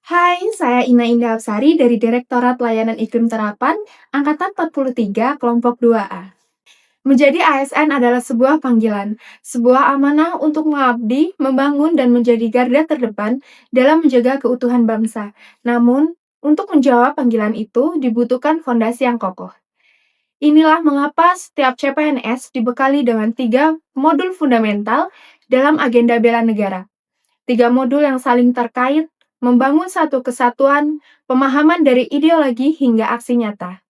Hai, saya Ina Indah Absari dari Direktorat Layanan Iklim Terapan, Angkatan 43, Kelompok 2A. Menjadi ASN adalah sebuah panggilan, sebuah amanah untuk mengabdi, membangun, dan menjadi garda terdepan dalam menjaga keutuhan bangsa. Namun, untuk menjawab panggilan itu dibutuhkan fondasi yang kokoh. Inilah mengapa setiap CPNS dibekali dengan 3 modul fundamental dalam agenda bela negara. 3 modul yang saling terkait, membangun satu kesatuan, pemahaman dari ideologi hingga aksi nyata.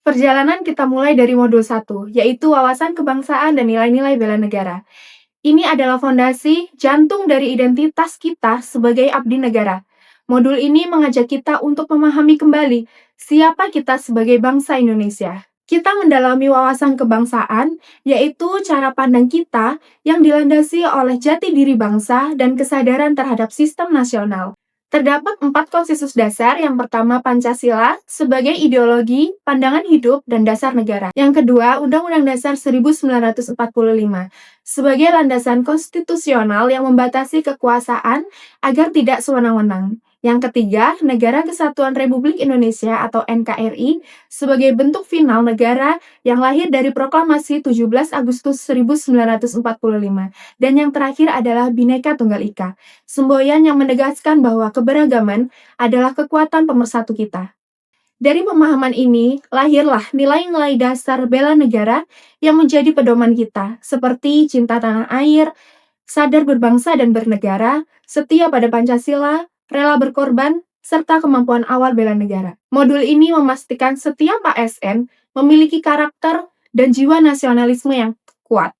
Perjalanan kita mulai dari modul 1, yaitu wawasan kebangsaan dan nilai-nilai bela negara. Ini adalah fondasi jantung dari identitas kita sebagai abdi negara. Modul ini mengajak kita untuk memahami kembali siapa kita sebagai bangsa Indonesia. Kita mendalami wawasan kebangsaan, yaitu cara pandang kita yang dilandasi oleh jati diri bangsa dan kesadaran terhadap sistem nasional. Terdapat 4 konsensus dasar. Yang pertama, Pancasila sebagai ideologi, pandangan hidup, dan dasar negara. Yang kedua, Undang-Undang Dasar 1945 sebagai landasan konstitusional yang membatasi kekuasaan agar tidak sewenang-wenang. Yang ketiga, Negara Kesatuan Republik Indonesia atau NKRI sebagai bentuk final negara yang lahir dari Proklamasi 17 Agustus 1945. Dan yang terakhir adalah Bhinneka Tunggal Ika, semboyan yang menegaskan bahwa keberagaman adalah kekuatan pemersatu kita. Dari pemahaman ini, lahirlah nilai-nilai dasar bela negara yang menjadi pedoman kita, seperti cinta tanah air, sadar berbangsa dan bernegara, setia pada Pancasila, rela berkorban, serta kemampuan awal bela negara. Modul ini memastikan setiap ASN memiliki karakter dan jiwa nasionalisme yang kuat.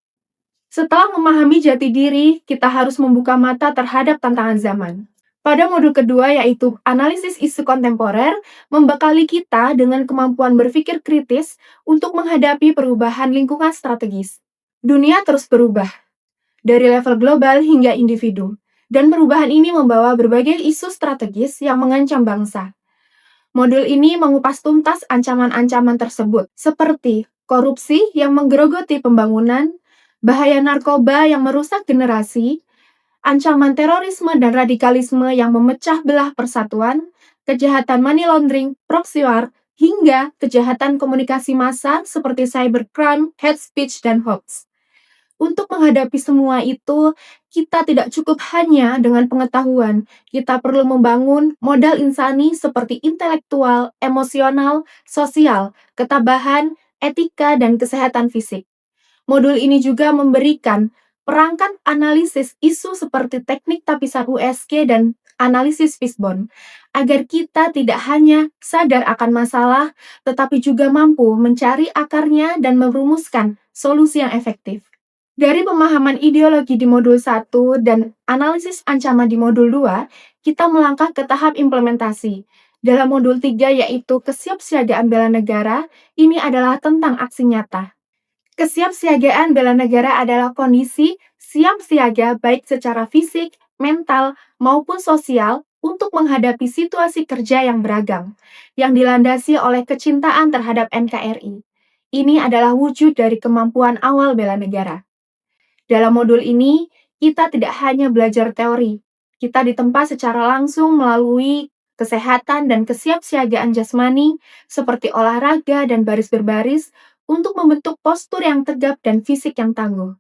Setelah memahami jati diri, kita harus membuka mata terhadap tantangan zaman. Pada modul kedua, yaitu analisis isu kontemporer, membekali kita dengan kemampuan berpikir kritis untuk menghadapi perubahan lingkungan strategis. Dunia terus berubah, dari level global hingga individu, dan perubahan ini membawa berbagai isu strategis yang mengancam bangsa. Modul ini mengupas tuntas ancaman-ancaman tersebut, seperti korupsi yang menggerogoti pembangunan, bahaya narkoba yang merusak generasi, ancaman terorisme dan radikalisme yang memecah belah persatuan, kejahatan money laundering, proxy war, hingga kejahatan komunikasi massa seperti cybercrime, hate speech, dan hoax. Untuk menghadapi semua itu, kita tidak cukup hanya dengan pengetahuan. Kita perlu membangun modal insani seperti intelektual, emosional, sosial, ketabahan, etika, dan kesehatan fisik. Modul ini juga memberikan perangkat analisis isu seperti teknik tapisan USG dan analisis fishbone, agar kita tidak hanya sadar akan masalah, tetapi juga mampu mencari akarnya dan merumuskan solusi yang efektif. Dari pemahaman ideologi di modul 1 dan analisis ancaman di modul 2, kita melangkah ke tahap implementasi. Dalam modul 3, yaitu kesiapsiagaan bela negara, ini adalah tentang aksi nyata. Kesiapsiagaan bela negara adalah kondisi siap siaga baik secara fisik, mental, maupun sosial untuk menghadapi situasi kerja yang beragam, yang dilandasi oleh kecintaan terhadap NKRI. Ini adalah wujud dari kemampuan awal bela negara. Dalam modul ini, kita tidak hanya belajar teori, kita ditempa secara langsung melalui kesehatan dan kesiapsiagaan jasmani seperti olahraga dan baris berbaris untuk membentuk postur yang tegap dan fisik yang tangguh.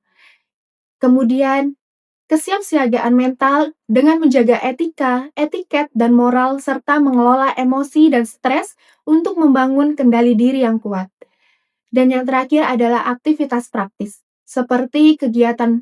Kemudian, kesiapsiagaan mental dengan menjaga etika, etiket, dan moral serta mengelola emosi dan stres untuk membangun kendali diri yang kuat. Dan yang terakhir adalah aktivitas praktis, seperti kegiatan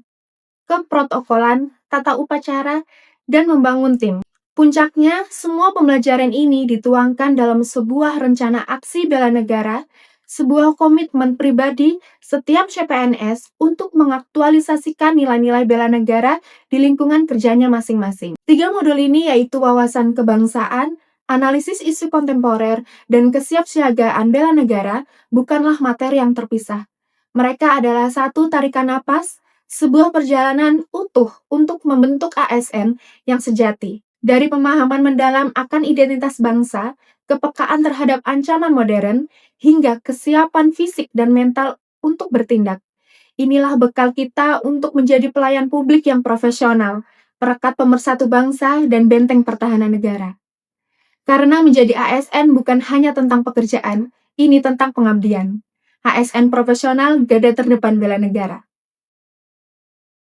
keprotokolan, tata upacara, dan membangun tim. Puncaknya, semua pembelajaran ini dituangkan dalam sebuah rencana aksi bela negara, sebuah komitmen pribadi setiap CPNS untuk mengaktualisasikan nilai-nilai bela negara di lingkungan kerjanya masing-masing. 3 modul ini yaitu wawasan kebangsaan, analisis isu kontemporer, dan kesiapsiagaan bela negara bukanlah materi yang terpisah. Mereka adalah satu tarikan napas, sebuah perjalanan utuh untuk membentuk ASN yang sejati. Dari pemahaman mendalam akan identitas bangsa, kepekaan terhadap ancaman modern, hingga kesiapan fisik dan mental untuk bertindak. Inilah bekal kita untuk menjadi pelayan publik yang profesional, perekat pemersatu bangsa, dan benteng pertahanan negara. Karena menjadi ASN bukan hanya tentang pekerjaan, ini tentang pengabdian. ASN profesional garda terdepan bela negara.